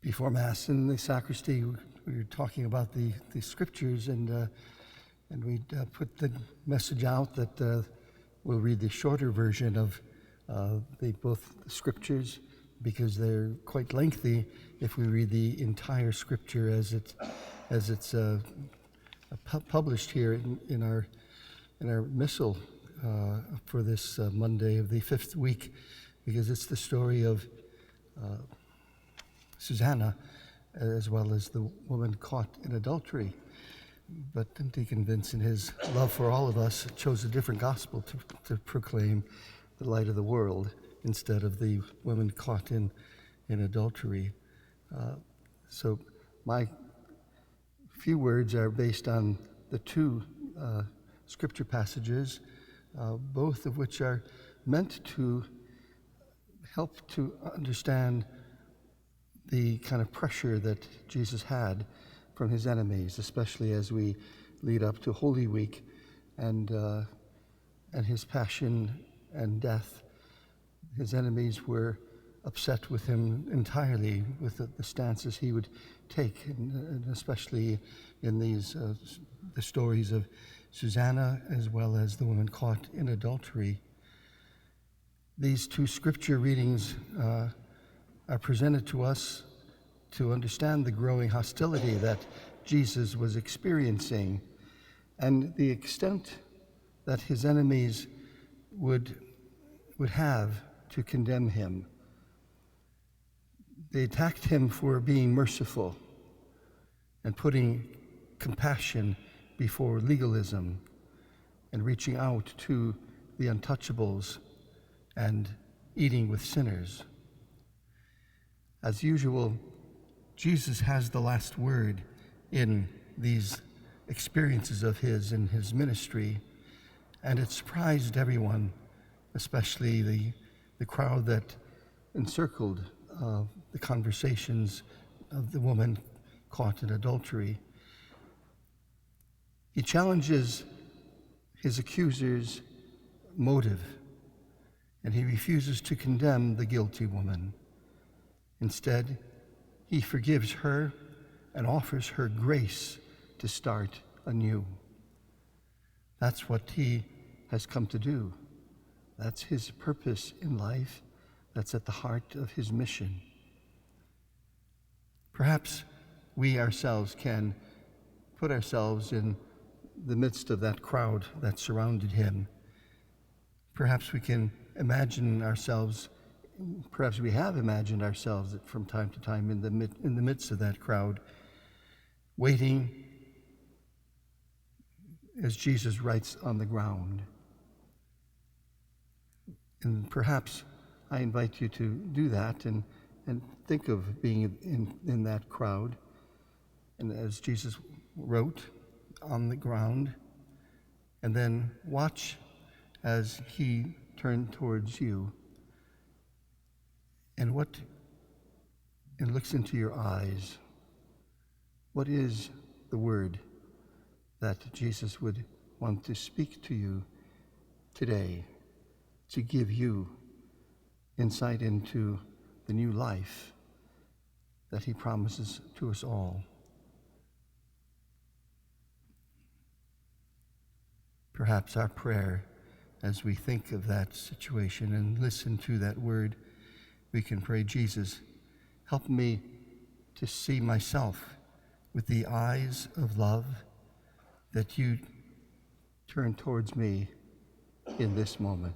before Mass in the sacristy, we were talking about the scriptures, and we put the message out that we'll read the shorter version of both the scriptures, because they're quite lengthy if we read the entire scripture as it's published here in our missal for this Monday of the fifth week, because it's the story of Susanna, as well as the woman caught in adultery. But Deacon Vince, in his love for all of us, chose a different gospel to proclaim the light of the world instead of the woman caught in adultery. So my few words are based on the two scripture passages, both of which are meant to help to understand the kind of pressure that Jesus had from his enemies, especially as we lead up to Holy Week and his passion and death. His enemies were upset with him entirely, with the stances he would take, and especially in these the stories of Susanna as well as the woman caught in adultery. These two scripture readings are presented to us to understand the growing hostility that Jesus was experiencing and the extent that his enemies would have to condemn him. They attacked him for being merciful and putting compassion before legalism and reaching out to the untouchables and eating with sinners. As usual, Jesus has the last word in these experiences of his in his ministry, and it surprised everyone, especially the crowd that encircled the conversations of the woman caught in adultery. He challenges his accusers' motive, and he refuses to condemn the guilty woman. Instead, he forgives her and offers her grace to start anew. That's what he has come to do. That's his purpose in life. That's at the heart of his mission. Perhaps we ourselves can put ourselves in the midst of that crowd that surrounded him. Perhaps we can imagine ourselves, perhaps we have imagined ourselves from time to time in the midst of that crowd, waiting as Jesus writes on the ground. And perhaps I invite you to do that and think of being in that crowd. And as Jesus wrote on the ground, and then watch as he turned towards you and looks into your eyes. What is the word that Jesus would want to speak to you today, to give you insight into the new life that he promises to us all? Perhaps our prayer, as we think of that situation and listen to that word, we can pray, Jesus, help me to see myself with the eyes of love that you turn towards me in this moment.